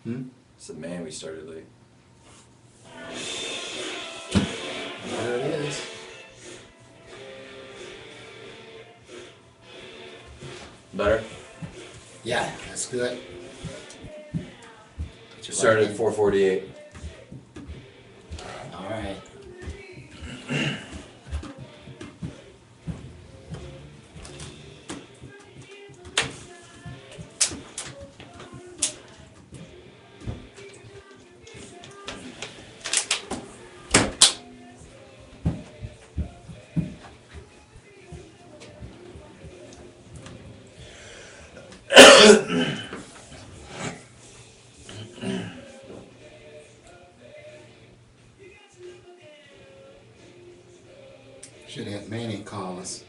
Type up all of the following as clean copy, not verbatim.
It's the man we started late. There it is. Better? Yeah, that's good. Started at 4:48. All right. Should have Manny call us.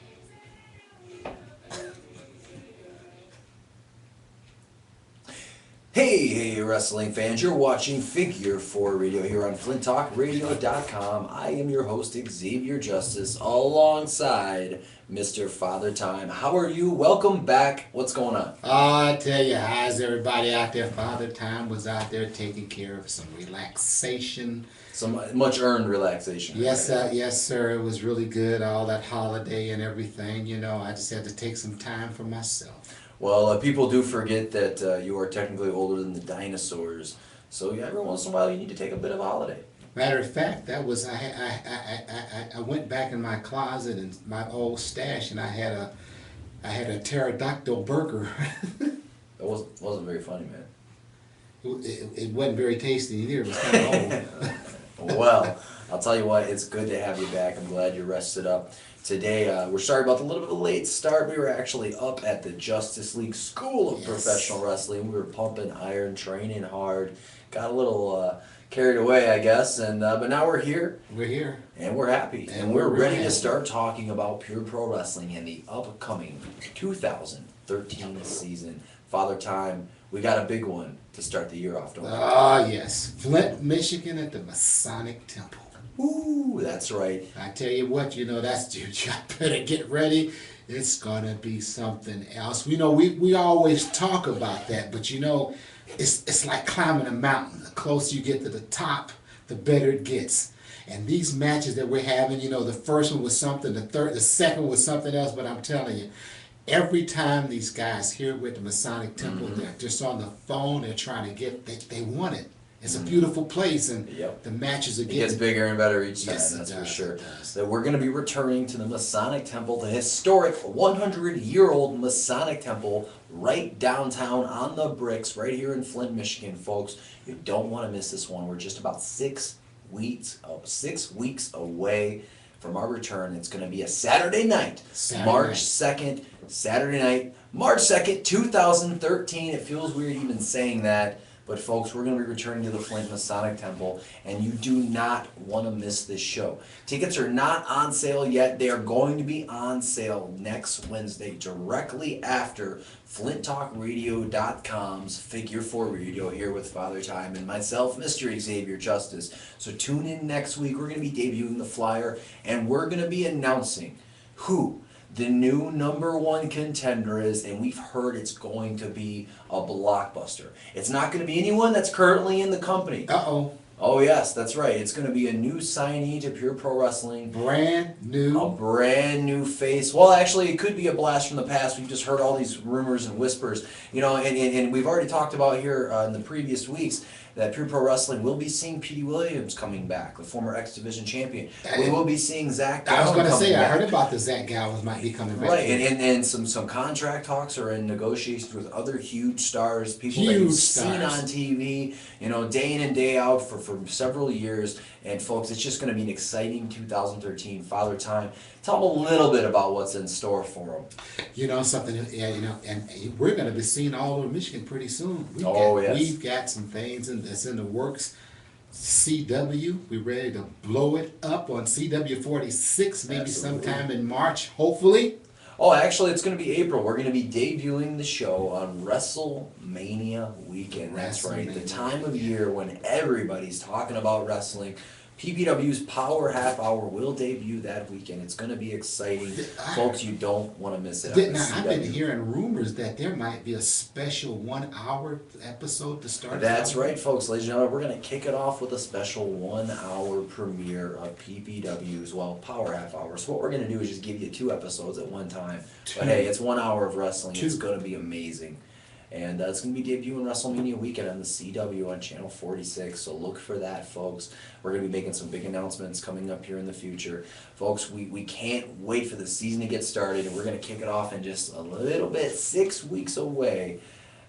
Hey, wrestling fans, you're watching Figure 4 Radio here on FlintTalkRadio.com. I am your host, Xavier Justice, alongside Mr. Father Time. How are you? Welcome back. What's going on? I tell you, how's everybody out there? Father Time was out there taking care of some relaxation. Some much earned relaxation. Yes, right? yes, sir. It was really good. All that holiday and everything. You know, I just had to take some time for myself. Well, people do forget that you are technically older than the dinosaurs. So yeah, every once in a while you need to take a bit of a holiday. Matter of fact, that was I went back in my closet and my old stash, and I had a pterodactyl burger. That wasn't very funny, man. It wasn't very tasty either. It was kind of old. Well, I'll tell you what, it's good to have you back. I'm glad you rested up. Today, we're sorry about the little bit of a late start. We were actually up at the Justice League School of Professional Wrestling. We were pumping iron, training hard. Got a little carried away, I guess, and but now we're here. We're here. And we're happy. And we're we're ready happy. to start talking about Pure Pro Wrestling and the upcoming 2013 season. Father Time, we got a big one to start the year off, don't we? Ah, yes. Flint, Michigan at the Masonic Temple. Ooh, that's right. I tell you what, you know, that's you better get ready. It's gonna be something else. We know we always talk about that, but you know, it's like climbing a mountain. The closer you get to the top, the better it gets. And these matches that we're having, you know, the first one was something, the second was something else, but I'm telling you, every time these guys here with the Masonic Temple, they're just on the phone, they're trying to get, they want it. It's a beautiful place, and the matches are It getting... gets bigger and better each time, Yes, it that's for does, sure. it does. So we're going to be returning to the Masonic Temple, the historic 100-year-old Masonic Temple, right downtown on the bricks, right here in Flint, Michigan, folks. You don't want to miss this one. We're just about 6 weeks away from our return. It's going to be a Saturday night, March 2nd, Saturday night, March 2nd, 2013. It feels weird even saying that. But folks, we're going to be returning to the Flint Masonic Temple, and you do not want to miss this show. Tickets are not on sale yet. They are going to be on sale next Wednesday, directly after FlintTalkRadio.com's Figure 4 Radio here with Father Time and myself, Mr. Xavier Justice. So tune in next week. We're going to be debuting the flyer, and we're going to be announcing who the new #1 contender is, and we've heard it's going to be a blockbuster. It's not going to be anyone that's currently in the company. Uh-oh. Oh yes, that's right. It's going to be a new signee to Pure Pro Wrestling. Brand new. A brand new face. Well, actually, it could be a blast from the past. We've just heard all these rumors and whispers. You know, and we've already talked about here in the previous weeks that Pure Pro Wrestling will be seeing Petey Williams coming back, the former X Division champion. We will be seeing Zach Gowen I was going to coming say, back. I heard about the Zach Gowen might be coming back. Right, and some contract talks are in negotiations with other huge stars, people that Huge you've seen stars. on TV, you know, day in and day out for several years. And folks, it's just going to be an exciting 2013 Father Time. Tell them a little bit about what's in store for them. You know, something, yeah, you know, and we're going to be seeing all over Michigan pretty soon. We've got some things that's in the works. CW, we're ready to blow it up on CW 46, maybe sometime in March, hopefully. Oh, actually, it's going to be April. We're going to be debuting the show on WrestleMania weekend. That's right, the time of year when everybody's talking about wrestling. PPW's Power Half Hour will debut that weekend. It's going to be exciting. Folks, you don't want to miss it. Now, I've been hearing rumors that there might be a special 1 hour episode to start. That's right, folks. Ladies and gentlemen, we're going to kick it off with a special 1 hour premiere of PPW's, Power Half Hour. So what we're going to do is just give you 2 episodes at one time. But hey, it's 1 hour of wrestling. It's going to be amazing. And it's going to be debuting WrestleMania weekend on the CW on Channel 46, so look for that, folks. We're going to be making some big announcements coming up here in the future. Folks, we can't wait for the season to get started, and we're going to kick it off in just a little bit, 6 weeks away,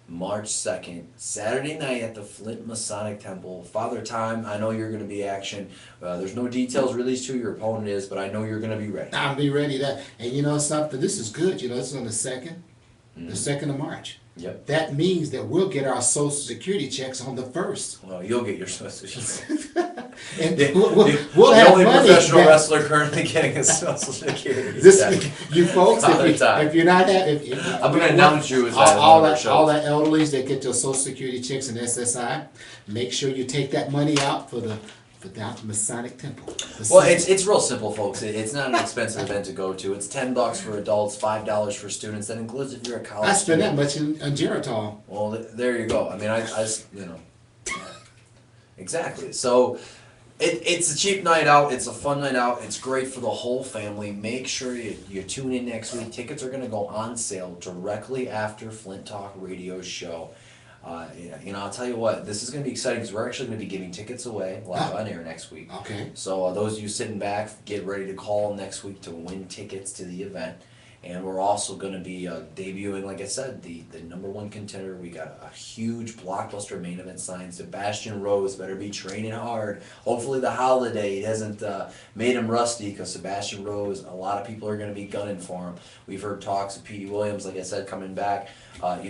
March 2nd, Saturday night at the Flint Masonic Temple. Father Time, I know you're going to be action. There's no details released who your opponent is, but I know you're going to be ready. I'll be ready. And you know something? This is good. You know, this is on the 2nd, the 2nd of March. Yep. That means that we'll get our Social Security checks on the 1st. Well, you'll get your Social Security. And the we'll have only money professional back. wrestler currently getting a Social Security. You folks, if you're not having, I'm going to announce you as all the elderlies that get their Social Security checks and SSI, make sure you take that money out for the Masonic Temple. Well, it's real simple, folks. It's not an expensive event to go to. It's $10 for adults, $5 for students. That includes if you're a college I spend student. that much in Geritol. Well, there you go. I mean, exactly. So it's a cheap night out. It's a fun night out. It's great for the whole family. Make sure you tune in next week. Tickets are going to go on sale directly after Flint Talk Radio's show. I'll tell you what, this is going to be exciting because we're actually going to be giving tickets away live on air next week. Okay. So those of you sitting back, get ready to call next week to win tickets to the event. And we're also going to be debuting, like I said, the #1 contender. We got a huge blockbuster main event signed. Sebastian Rose better be training hard. Hopefully the holiday hasn't made him rusty, because Sebastian Rose, a lot of people are going to be gunning for him. We've heard talks of Petey Williams, like I said, coming back.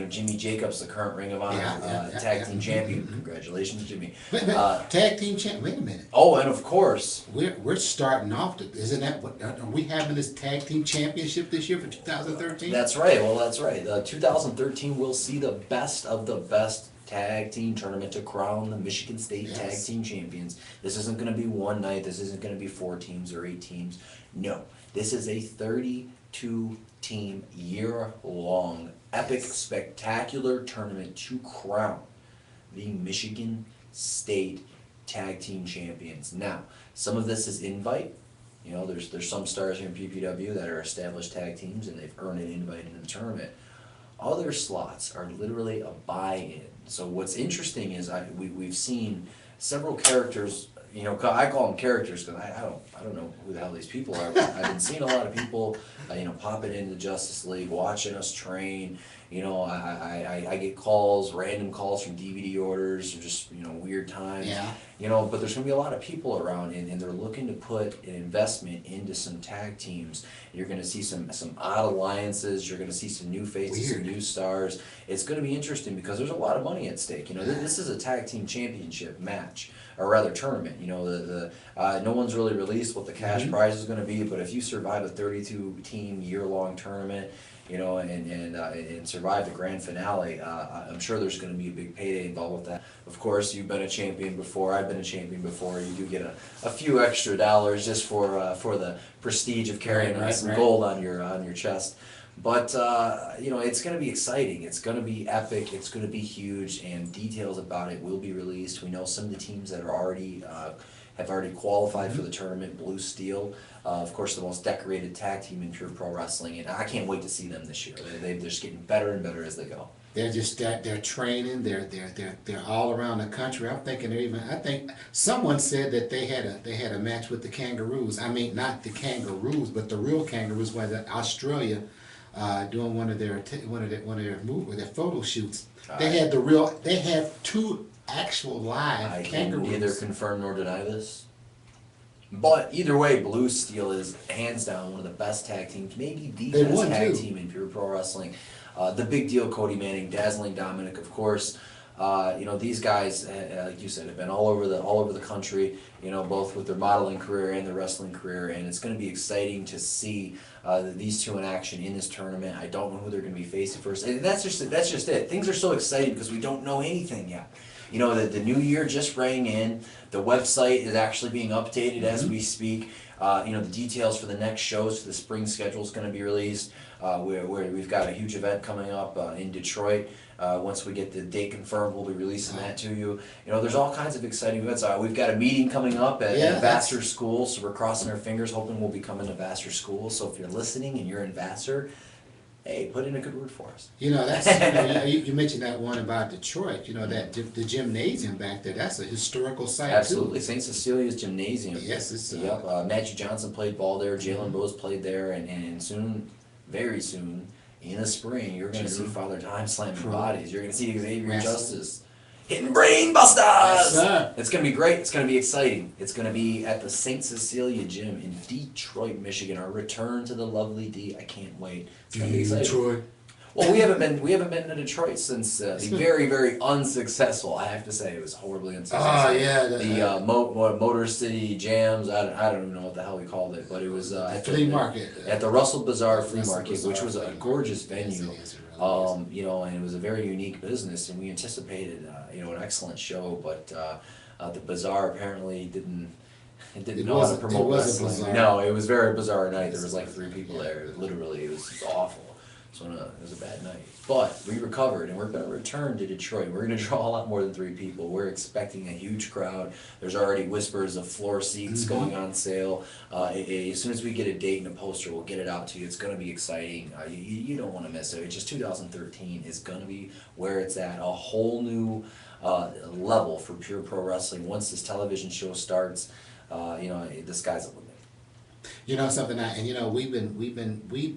Jimmy Jacobs, the current Ring of Honor tag team champion. Mm-hmm. Congratulations, Jimmy. Tag team champ. Wait a minute. Oh, and of course, we're starting off. Isn't that what? Are we having this tag team championship this year for 2013? That's right. Well, that's right. 2013 will see the best of the best tag team tournament to crown the Michigan State tag team champions. This isn't going to be one night. This isn't going to be 4 teams or 8 teams. No, this is a 32-team, year-long, epic, spectacular tournament to crown the Michigan State tag team champions. Now, some of this is invite. There's some stars here in PPW that are established tag teams and they've earned an invite in the tournament. Other slots are literally a buy-in. So what's interesting is we've seen several characters. I call them characters because I don't know who the hell these people are. But I've been seeing a lot of people, popping into Justice League, watching us train. I get random calls from DVD orders, or just weird times. Yeah. But there's gonna be a lot of people around, and they're looking to put an investment into some tag teams. You're gonna see some odd alliances. You're gonna see some new faces, some new stars. It's gonna be interesting because there's a lot of money at stake. This is a tag team championship match, or rather tournament. No one's really released what the cash prize is going to be, but if you survive a 32-team year-long tournament, and survive the grand finale, I'm sure there's going to be a big payday involved with that. Of course, you've been a champion before. I've been a champion before. You do get a few extra dollars just for the prestige of carrying some gold on your chest. But it's going to be exciting. It's going to be epic. It's going to be huge, and details about it will be released. We know some of the teams that are already have already qualified for the tournament. Blue Steel, of course, the most decorated tag team in pure pro wrestling, and I can't wait to see them this year. They're just getting better and better as they go. They're training. They're all around the country. I'm thinking I think someone said that they had a match with the Kangaroos. I mean, not the Kangaroos, but the real Kangaroos, was in Australia. Doing one of their photo shoots. They had 2 actual live Kangaroos. I can neither confirm nor deny this. But either way, Blue Steel is hands down one of the best tag teams, maybe the best tag team in pure pro wrestling. The Big Deal, Cody Manning, Dazzling Dominic, of course. These guys, like you said, have been all over the country. Both with their modeling career and their wrestling career, and it's going to be exciting to see these 2 in action in this tournament. I don't know who they're going to be facing first, and that's just it. Things are so exciting because we don't know anything yet. You know, the new year just rang in. The website is actually being updated as we speak. You know, the details for the next shows for the spring schedule is going to be released. We've got a huge event coming up in Detroit. Once we get the date confirmed, we'll be releasing that to you. You know, there's all kinds of exciting events. We've got a meeting coming up at Vassar School, so we're crossing our fingers, hoping we'll be coming to Vassar School. So if you're listening and you're in Vassar, hey, put in a good word for us. You know, that's you mentioned that one about Detroit. You know, that the gymnasium back there. That's a historical site Absolutely, too. St. Cecilia's Gymnasium. Yes, it's. Yep. Matthew Johnson played ball there. Jalen Rose played there, and soon, very soon, in the spring, you're going to see Father Time slamming bodies. You're going to see Xavier Justi hitting brain busters. Yes, sir. It's going to be great. It's going to be exciting. It's going to be at the St. Cecilia Gym in Detroit, Michigan. Our return to the lovely D. I can't wait. It's going to be exciting. Detroit. Well, we haven't been to Detroit since the very, very unsuccessful. I have to say, it was horribly unsuccessful. Oh yeah, The Motor City Jams. I don't even know what the hell we called it, but it was at the flea market at the Russell Bazaar Flea Russell Market, Bazaar which was a Flea gorgeous Market. venue. Yes, it really is. You know, and it was a very unique business, and we anticipated you know, an excellent show, but the bazaar apparently didn't know how to promote wrestling. No, it was very bizarre night. There was like 3 people there. Literally, it was awful. So it was a bad night. But we recovered, and we're going to return to Detroit. We're going to draw a lot more than 3 people. We're expecting a huge crowd. There's already whispers of floor seats going on sale. As soon as we get a date and a poster, we'll get it out to you. It's going to be exciting. You don't want to miss it. It's just 2013 is going to be where it's at. A whole new level for pure pro wrestling. Once this television show starts, you know, the sky's the limit. You know something, and you know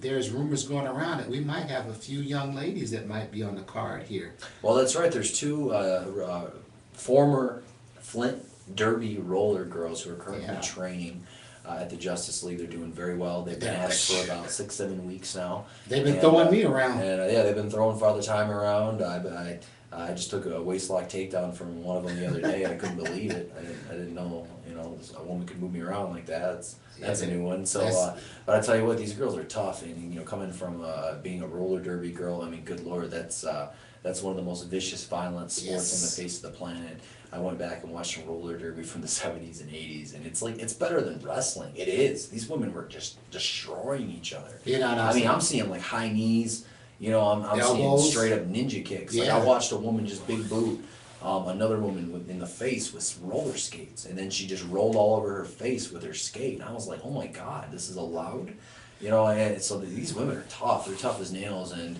there's rumors going around that we might have a few young ladies that might be on the card here. Well, that's right. There's 2 former Flint Derby roller girls who are currently training at the Justice League. They're doing very well. They've been at it for about 6-7 weeks now. They've been throwing me around. And yeah, they've been throwing Father Time around. I just took a waistlock takedown from one of them the other day. I couldn't believe it. I didn't know, you know, a woman could move me around like that. That's a new one. So, but I tell you what, these girls are tough. And you know, coming from being a roller derby girl, I mean, good lord, that's one of the most vicious, violent sports on the face of the planet. I went back and watched some roller derby from the 70s and 80s, and it's like, it's better than wrestling. It is. These women were just destroying each other. You know, I mean, I'm seeing like high knees. You know, I'm seeing straight up ninja kicks. Like I watched a woman just big boot another woman in the face with roller skates, and then she just rolled all over her face with her skate. And I was like, oh my god, this is allowed? You know, and so these women are tough. They're tough as nails, and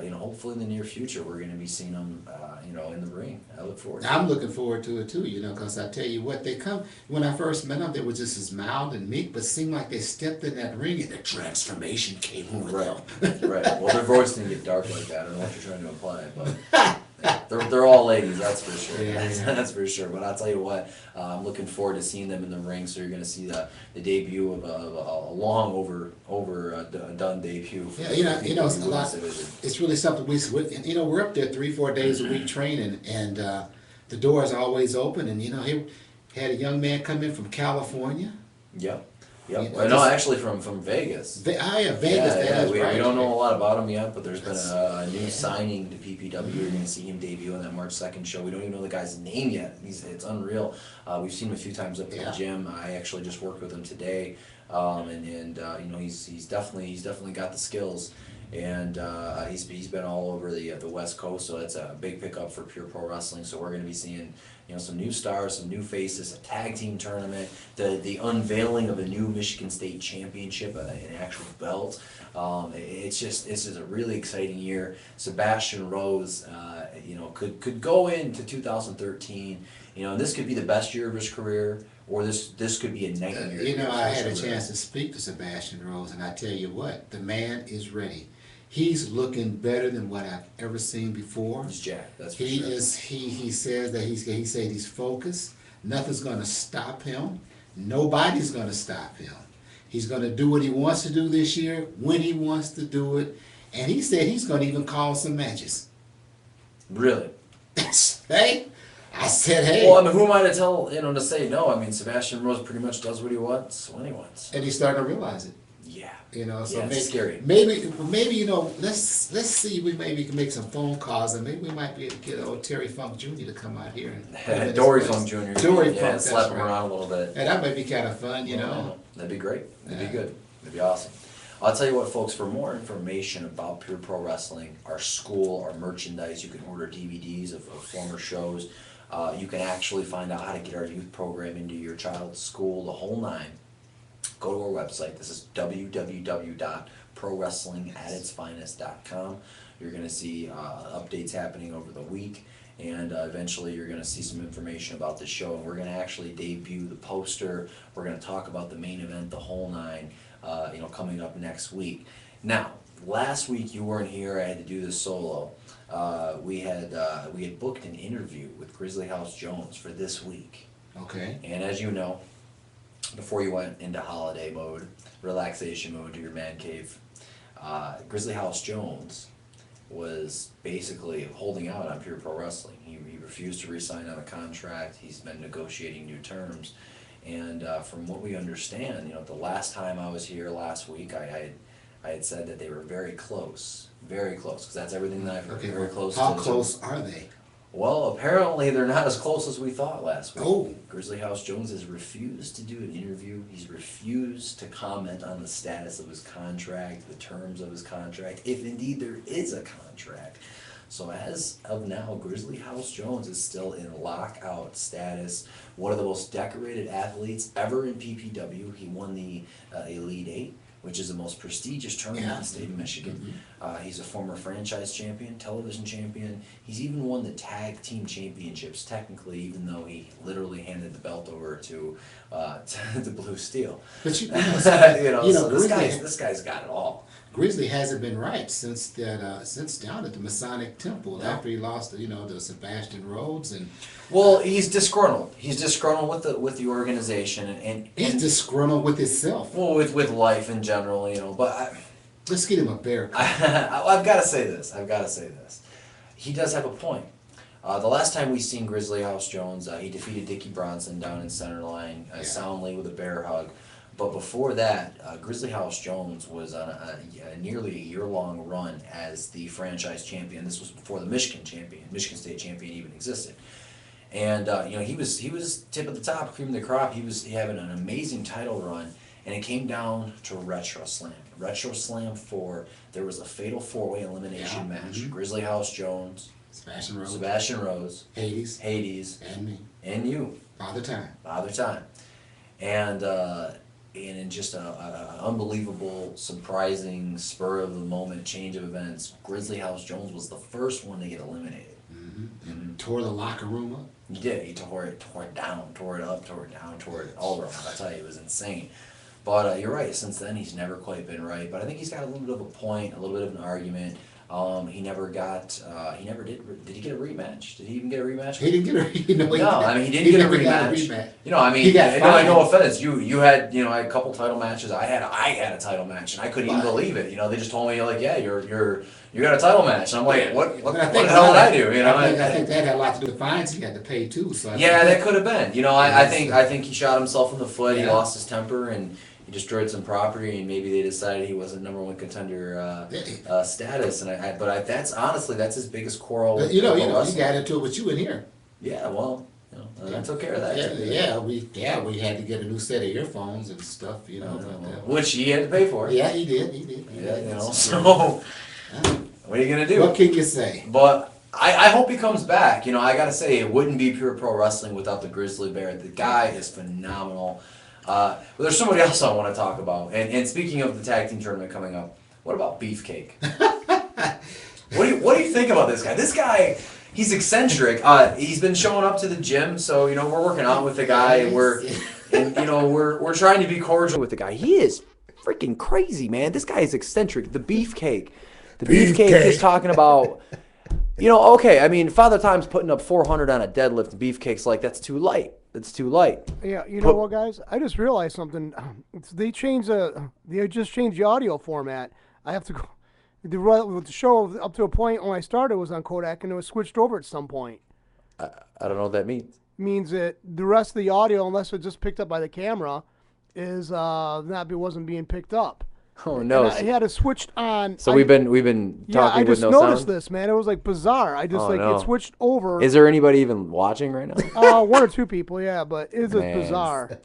you know, hopefully in the near future we're going to be seeing them, you know, in the ring. I look forward to it. I'm looking forward to it too, you know, because I tell you what, they come, when I first met them, they were just as mild and meek, but seemed like they stepped in that ring and the transformation came over them. Right. Well, their voice didn't get dark like that. I don't know what you're trying to imply, but they're all ladies, that's for sure. Yeah. That's for sure. But I'll tell you what, I'm looking forward to seeing them in the ring. So you're going to see the debut of a long overdone debut. For You know, it's a lot. Division. It's really something you know, we're up there 3-4 days a week training, and the door is always open. And you know, he had a young man come in from California. Yep. You know, Well, no, actually from Vegas. Vegas. Yeah, we right. don't know a lot about him yet, but there's been a new signing to PPW. You're going to see him debut on that March 2nd show. We don't even know the guy's name yet. It's unreal. We've seen him a few times up at the gym. I actually just worked with him today, and you know, he's definitely got the skills. And he's been all over the West Coast, so that's a big pickup for pure pro wrestling. So we're going to be seeing, you know, some new stars, some new faces, a tag team tournament, the unveiling of a new Michigan State championship, an actual belt. It's just a really exciting year. Sebastian Rose, you know, could go into 2013. You know, this could be the best year of his career, or this could be a nightmare. You know, I had a chance to speak to Sebastian Rose, and I tell you what, the man is ready. He's looking better than what I've ever seen before. He's jacked, that's for He sure. is. He says that he said he's focused. Nothing's going to stop him. Nobody's going to stop him. He's going to do what he wants to do this year when he wants to do it, and he said he's going to even call some matches. Really? Hey, I said, hey. Well, I mean, who am I to tell, you know, to say no? I mean, Sebastian Rose pretty much does what he wants when he wants. And he's starting to realize it. Yeah. You know, so Yeah, maybe, it's scary. maybe you know, let's see. We maybe can make some phone calls, and maybe we might be able to get old Terry Funk Jr. to come out here and put him in his Dory place. Funk Jr. Dory Yeah, Funk, slap that's him right. around a little bit. And that might be kind of fun, you Well, know. that'd be great. That'd be Yeah. good. That'd be awesome. I'll tell you what, folks, for more information about Pure Pro Wrestling, our school, our merchandise, you can order DVDs of former shows. You can actually find out how to get our youth program into your child's school, the whole nine. Go to our website. This is www.prowrestlingatitsfinest.com. You're going to see updates happening over the week, and eventually you're going to see some information about the show. And we're going to actually debut the poster. We're going to talk about the main event, the whole nine, coming up next week. Now, last week you weren't here. I had to do this solo. We had booked an interview with Grizzly House Jones for this week. Okay. And as you know, before you went into holiday mode, relaxation mode to your man cave, Grizzly House Jones was basically holding out on Pure Pro Wrestling. He refused to re-sign on a contract. He's been negotiating new terms. And from what we understand, the last time I was here last week, I had said that they were very close, because that's everything that I've heard. Okay. Very close. How close are they? Well, apparently they're not as close as we thought last week. Oh. Grizzly House Jones has refused to do an interview. He's refused to comment on the status of his contract, the terms of his contract, if indeed there is a contract. So as of now, Grizzly House Jones is still in lockout status. One of the most decorated athletes ever in PPW. He won the Elite Eight, which is the most prestigious tournament in the state of Michigan. He's a former franchise champion, television champion. He's even won the tag team championships, technically, even though he literally handed the belt over to Blue Steel. But So Grizzly, this guy's got it all. Grizzly hasn't been right since down at the Masonic Temple after he lost to Sebastian Rhodes and. Well, he's disgruntled. He's disgruntled with the organization and He's disgruntled with himself. well with life in general, But Let's get him a bear. I've got to say this. He does have a point. The last time we seen Grizzly House Jones, he defeated Dickie Bronson down in Centerline soundly with a bear hug. But before that, Grizzly House Jones was on a nearly a year-long run as the franchise champion. This was before the Michigan State champion even existed. And he was tip of the top, cream of the crop. He was having an amazing title run, and it came down to Retro Slam. Retro Slam 4, there was a fatal four-way elimination match. Grizzly House Jones, Sebastian Rhodes, Hades, and me, and you. Father Time. And in just an unbelievable, surprising, spur-of-the-moment change of events, Grizzly House Jones was the first one to get eliminated. And tore the locker room up. He did. He tore it down, tore it up, tore it down, tore it all around. I tell you, it was insane. But you're right. Since then, he's never quite been right. But I think he's got a little bit of a point, a little bit of an argument. He never did. Did he get a rematch? Did he even get a rematch? He didn't get a. He didn't get a rematch. He got fired. No offense. You had a couple title matches. I had a title match, and I couldn't even believe it. They just told me you got a title match. And I'm like, what the hell did I do? I think that had a lot to do with fines he had to pay too. So that could have been. I think he shot himself in the foot. He lost his temper and he destroyed some property, and maybe they decided he wasn't number one contender status. And that's his biggest quarrel. But, he got into it with you in here. Yeah, well, I took care of that. We had to get a new set of earphones and stuff. Which he had to pay for. Yeah, he did. So what are you gonna do? What can you say? But I hope he comes back. I gotta say, it wouldn't be Pure Pro Wrestling without the Grizzly Bear. The guy is phenomenal. But there's somebody else I want to talk about. And speaking of the tag team tournament coming up, what about Beefcake? What do you think about this guy? This guy, he's eccentric. He's been showing up to the gym, so we're working out with the guy, and we're trying to be cordial with the guy. He is freaking crazy, man. This guy is eccentric. The Beefcake. The Beefcake is talking about. Father Time's putting up 400 on a deadlift, and Beefcake's like, that's too light. It's too light. Yeah, what, guys? I just realized something. They just changed the audio format. I have to go. The show up to a point when I started was on Kodak, and it was switched over at some point. I don't know what that means. Means that the rest of the audio, unless it just picked up by the camera, wasn't being picked up. Oh no! And I had it switched on. So we've been Yeah, talking I with just no noticed sound. this, man. It was like bizarre. I just Oh, no. it switched over. Is there anybody even watching right now? One or two people, yeah, but it's just Man. bizarre.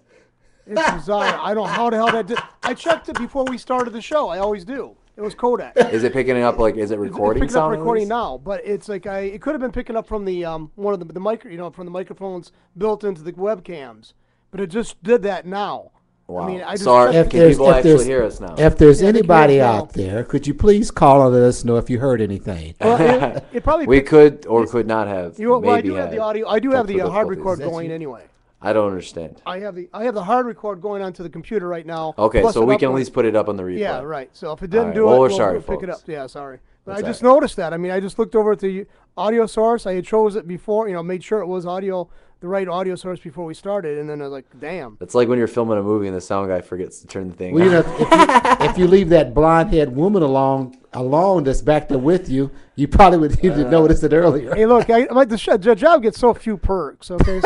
It's bizarre. I don't know how the hell that did. I checked it before we started the show. I always do. It was Kodak. Is it picking it up? Like, is it recording It's picking up sound? at recording least? now, but it's like it could have been picking up from the one of the micro, from the microphones built into the webcams, but it just did that now. Wow. I mean, I just Sorry, checked can it. people actually hear us now? If there's Yeah, they can anybody hear us now. out there, could you please call and let us know if you heard anything? Well, it probably We picked- could or could not have. well, I maybe do have had the audio. I do have the technical hard difficulties. record That's going you? anyway. I don't understand. I have the hard record going onto the computer right now. Okay, plus so an we can at upload. least put it up on the replay. Yeah, right. So if it didn't All right. do Well, it, we're we'll sorry, pick it up. folks. Yeah, sorry. But That's I just all right. noticed that. I mean, I just looked over at the audio source. I had chose it before, made sure it was the right audio source before we started, and then I was like, damn. It's like when you're filming a movie and the sound guy forgets to turn the thing Well, on. if you leave that blonde-haired woman alone that's back there with you, you probably would need to notice it earlier. Hey, look, the job gets so few perks. Okay,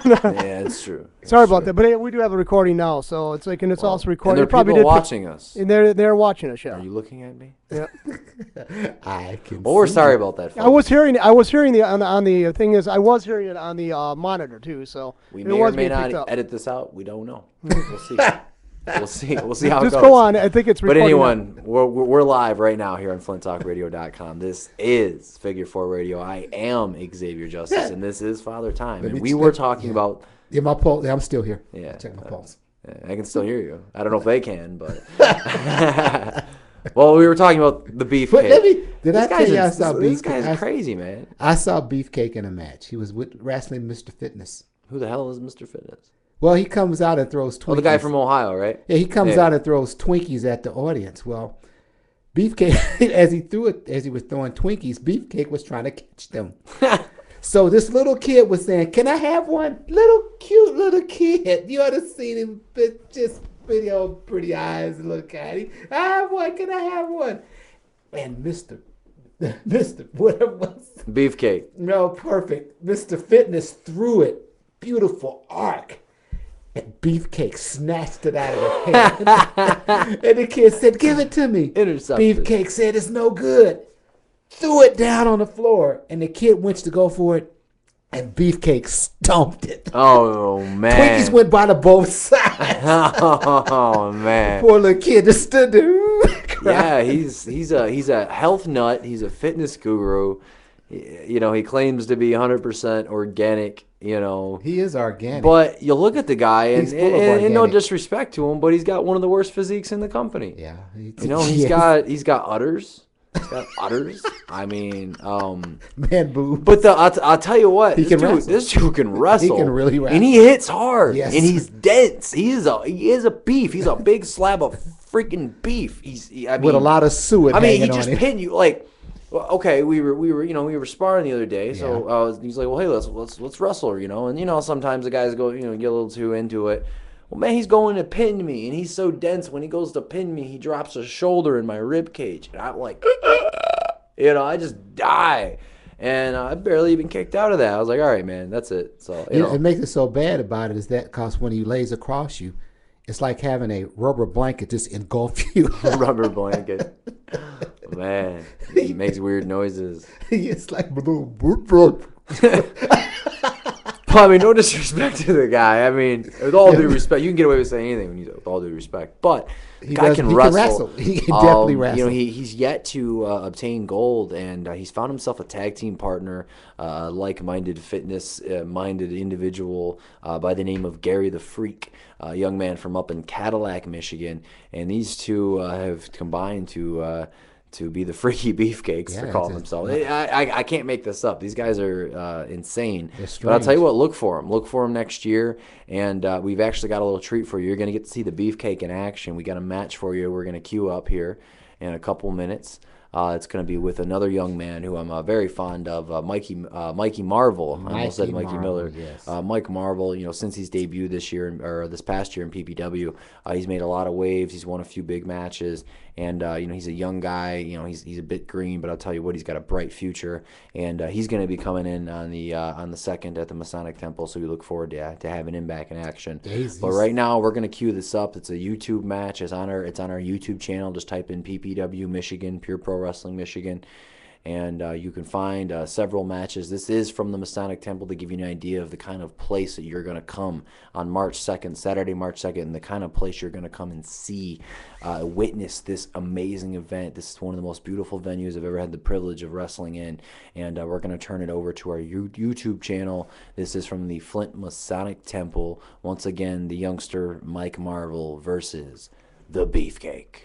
Yeah, it's true. sorry about that, but hey, we do have a recording now, so it's like, and it's also And recorded. there It are probably people did pick- watching us. and they're watching us. Yeah. Are you looking at me? Yeah. I can. Well, we're see sorry you. about that, folks. I was hearing the on the thing is I was hearing it on the monitor too, so We it may or was may being picked not up. edit this out. We don't know. We'll see. We'll see. We'll see how it Just goes. go on. I think it's But recording. anyone, we're live right now here on FlintTalkRadio.com. This is Figure 4 Radio. I am Xavier Justice, and this is Father Time. Let And me we check- were talking yeah. about. Yeah, my pulse. I'm still here. Yeah. Check my pulse. I can still hear you. I don't know if they can, but. Well, we were talking about the beefcake. But let me. Did I This tell guy's you I saw this Beefcake? guy's crazy, man. I saw Beefcake in a match. He was with wrestling Mr. Fitness. Who the hell is Mr. Fitness? Well, he comes out and throws Twinkies. Oh, the guy from Ohio, right? Yeah, he comes Yeah. out and throws Twinkies at the audience. Well, Beefcake, as he was throwing Twinkies, Beefcake was trying to catch them. So this little kid was saying, "Can I have one?" Cute little kid. You ought to seen him, but just pretty eyes. Look at him. I have one. Can I have one? And Mr. Whatever was. Beefcake. No, perfect. Mr. Fitness threw it. Beautiful arc. And Beefcake snatched it out of her hand. And the kid said, "Give it to me." Intercepted. Beefcake said, "It's no good." Threw it down on the floor. And the kid went to go for it. And Beefcake stomped it. Oh, man. Twinkies went by to both sides. Oh, man. Poor little kid just stood there. Yeah, he's a health nut. He's a fitness guru. He claims to be 100% organic. He is organic. But you look at the guy, and, He's full of and no organic. disrespect to him, but he's got one of the worst physiques in the company. Yeah. He's got udders. He's got udders. I mean, Man boob. but I'll tell you what, He can wrestle. this dude can wrestle. He can really wrestle. and he hits hard. Yes. And he's dense. He is a beef. He's a big slab of freaking beef. With a lot of suet I mean, he hanging just on it. pinned you like. Well, okay, we were sparring the other day, so he's like, well, hey, let's wrestle, and sometimes the guys go, get a little too into it. Well, man, he's going to pin me, and he's so dense. When he goes to pin me, he drops a shoulder in my rib cage, and I'm like, I just die, and I barely even kicked out of that. I was like, all right, man, that's it. So It makes it so bad about it is that because when he lays across you, it's like having a rubber blanket just engulf you. rubber blanket, man, he makes weird noises. It's like I mean, no disrespect to the guy. I mean, with all due respect, you can get away with saying anything when you with all due respect. But the guy can wrestle. He can definitely wrestle. He's yet to obtain gold, and he's found himself a tag team partner, like-minded, fitness-minded individual by the name of Gary the Freak, a young man from up in Cadillac, Michigan. And these two have combined to be the freaky beefcakes, Yeah, to call it's themselves. I can't make this up. These guys are insane. They're But I'll tell you strange. what, look for them. Look for them next year. And we've actually got a little treat for you. You're going to get to see the beefcake in action. We got a match for you. We're going to queue up here in a couple minutes. It's going to be with another young man who I'm very fond of, Mikey Marvel. I almost said Mikey Marvel, Miller. yes. Mike Marvel, since he's debuted this past year in PPW, he's made a lot of waves. He's won a few big matches, and he's a young guy. He's a bit green, but I'll tell you what, he's got a bright future, and he's going to be coming in on the 2nd at the Masonic Temple. So we look forward to having him back in action. But right now we're going to cue this up. It's a YouTube match. It's on our YouTube channel. Just type in PPW Michigan, Pure Pro Wrestling Michigan. And you can find several matches. This is from the Masonic Temple to give you an idea of the kind of place that you're going to come on March 2nd, Saturday, March 2nd, and the kind of place you're going to come and see, witness this amazing event. This is one of the most beautiful venues I've ever had the privilege of wrestling in, and we're going to turn it over to our YouTube channel. This is from the Flint Masonic Temple. Once again, the youngster Mike Marvel versus the Beefcake.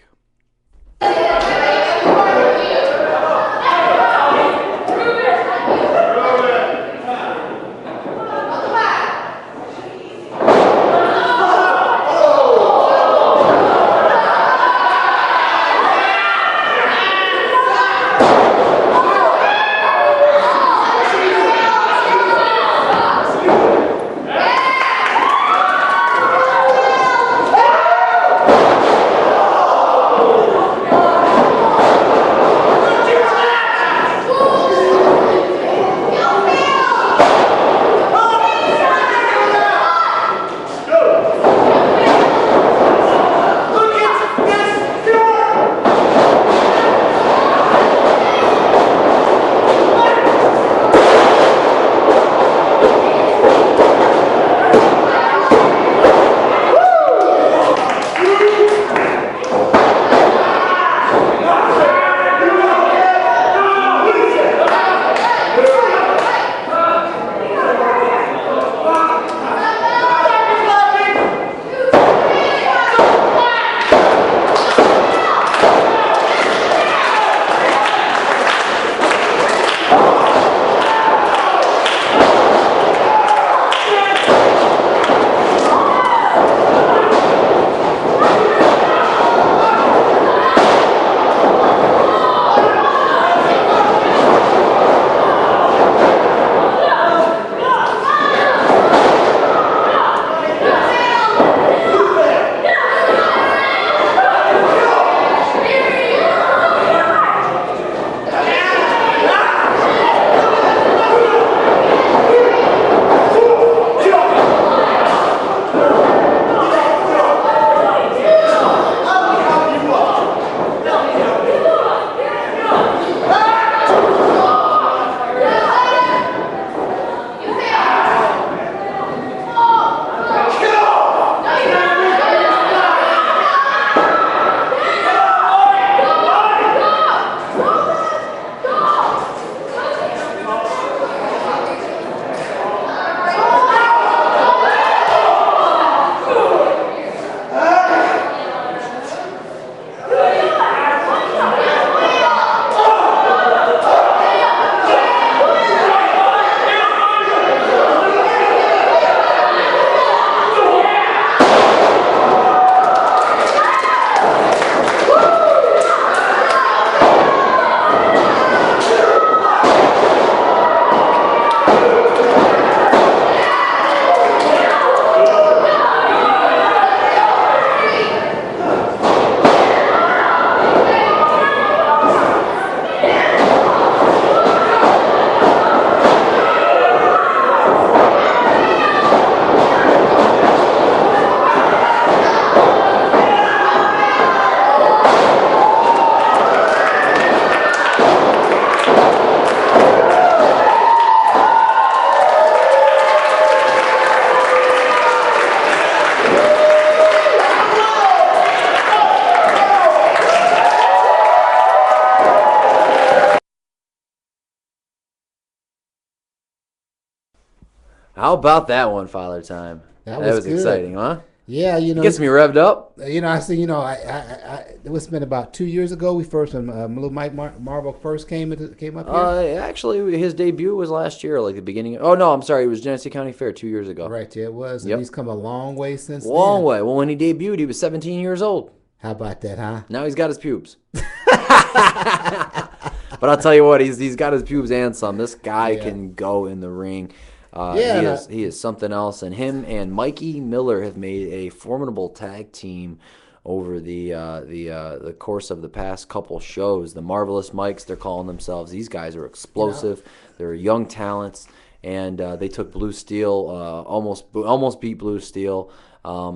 How about that one, Father Time? That was good. Exciting, huh? Yeah, It gets me revved up. I see. It was been about 2 years ago. We first, when little Mike Marvel first came up here. Actually, his debut was last year, like the beginning. Oh no, I'm sorry. It was Genesee County Fair 2 years ago. Right, yeah, it was. Yep. And he's come a long way since then. Long way. Well, when he debuted, he was 17 years old. How about that, huh? Now he's got his pubes. But I'll tell you what, he's got his pubes and some. This guy can go in the ring. He is something else. And him and Mikey Miller have made a formidable tag team over the course of the past couple shows. The Marvelous Mikes, they're calling themselves. These guys are explosive. They're young talents, and they took Blue Steel, almost beat Blue Steel.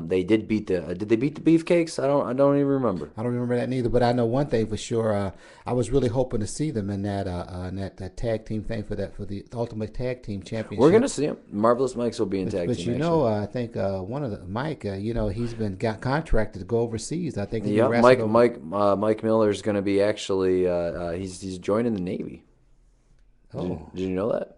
They did beat did they beat the Beefcakes? I don't even remember. I don't remember that neither, but I know one thing for sure. I was really hoping to see them in that tag team thing for the Ultimate Tag Team Championship. We're gonna see them. Marvelous Mikes will be in tag but team. But I think one of the Mike, he's got contracted to go overseas. I think. Yeah, Mike Miller's gonna be actually. He's joining the Navy. Oh, did you know that?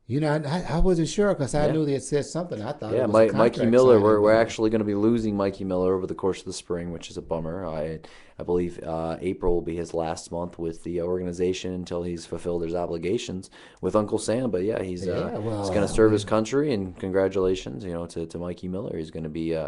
I wasn't sure because I knew they had said something. I thought it was a Mikey contract Miller. signing. We're actually going to be losing Mikey Miller over the course of the spring, which is a bummer. I believe April will be his last month with the organization until he's fulfilled his obligations with Uncle Sam. But yeah, he's going to serve his country, and congratulations, to Mikey Miller. He's going to be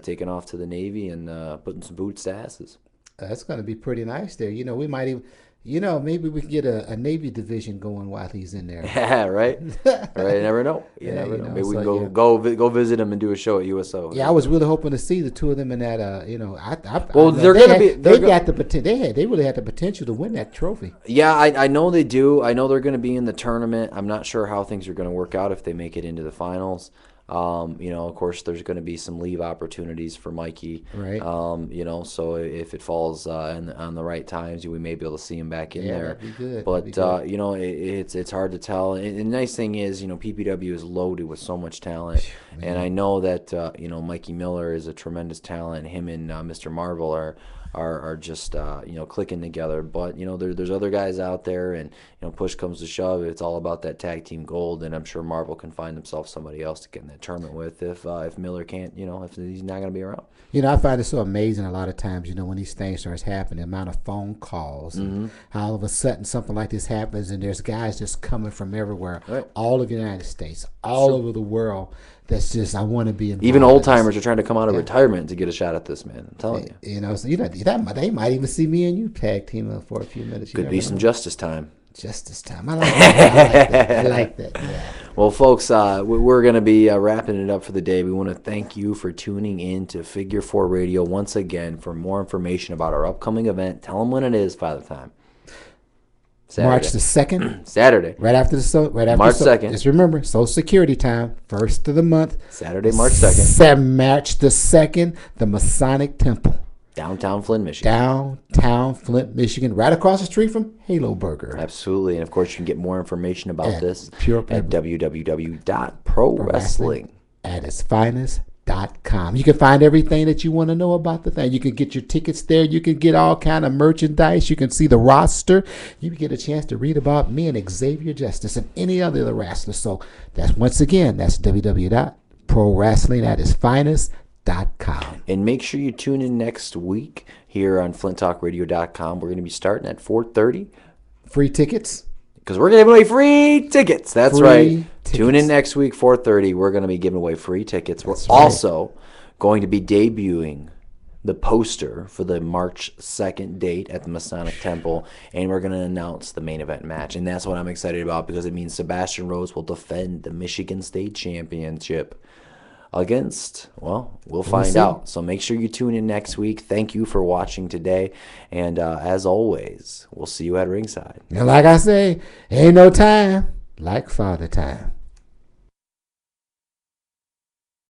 taking off to the Navy and putting some boots to asses. That's going to be pretty nice there. We might even. Maybe we can get a Navy division going while he's in there. Yeah, right. Right. You never know. You never know. Maybe we can go visit him and do a show at USO. Yeah, I was really hoping to see the two of them in that. They're going to be. They got the potential. They really had the potential to win that trophy. Yeah, I know they do. I know they're going to be in the tournament. I'm not sure how things are going to work out if they make it into the finals. Of course, there's going to be some leave opportunities for Mikey. Right. So if it falls on the right times, we may be able to see him back in there. That'd be good. But it's hard to tell. And the nice thing is, PPW is loaded with so much talent, and I know that Mikey Miller is a tremendous talent. Him and Mr. Marvel are just clicking together. But there's other guys out there, and push comes to shove, it's all about that tag team gold. And I'm sure Marvel can find himself somebody else to get in that tournament with if Miller can't, if he's not going to be around. I find it so amazing a lot of times, when these things starts happening, the amount of phone calls, and how all of a sudden something like this happens, and there's guys just coming from everywhere, right, all of the United States, all over the world. That's just, I want to be involved. Even old timers are trying to come out of retirement to get a shot at this, man. I'm telling you. They might even see me and you tag team for a few minutes. Could be some justice time. Justice time. I like that. I like that. Yeah. Well, folks, we're going to be wrapping it up for the day. We want to thank you for tuning in to Figure 4 Radio once again. For more information about our upcoming event, tell them when it is, Father Time. Saturday. March the 2nd. Saturday. Right after March 2nd. Just remember, Social Security time, first of the month. Saturday, March 2nd. March the 2nd, the Masonic Temple. Downtown Flint, Michigan. Downtown Flint, Michigan, right across the street from Halo Burger. Absolutely. And, of course, you can get more information about this at www.prowrestling@itsfinest.com. You can find everything that you want to know about the thing. You can get your tickets there. You can get all kind of merchandise. You can see the roster. You can get a chance to read about me and Xavier Justi and any other wrestlers. So that's www.prowrestling@itsfinest.com. And make sure you tune in next week here on flinttalkradio.com. We're going to be starting at 4:30. Free tickets. Because we're going to give away free tickets. That's free right. Tickets. Tune in next week, 4:30. We're going to be giving away free tickets. We're That's right. also going to be debuting the poster for the March 2nd date at the Masonic Temple, and we're going to announce the main event match. And that's what I'm excited about, because it means Sebastian Rhodes will defend the Michigan State Championship against, we'll find out. So make sure you tune in next week. Thank you for watching today. And as always, we'll see you at ringside. And like I say, ain't no time like Father Time.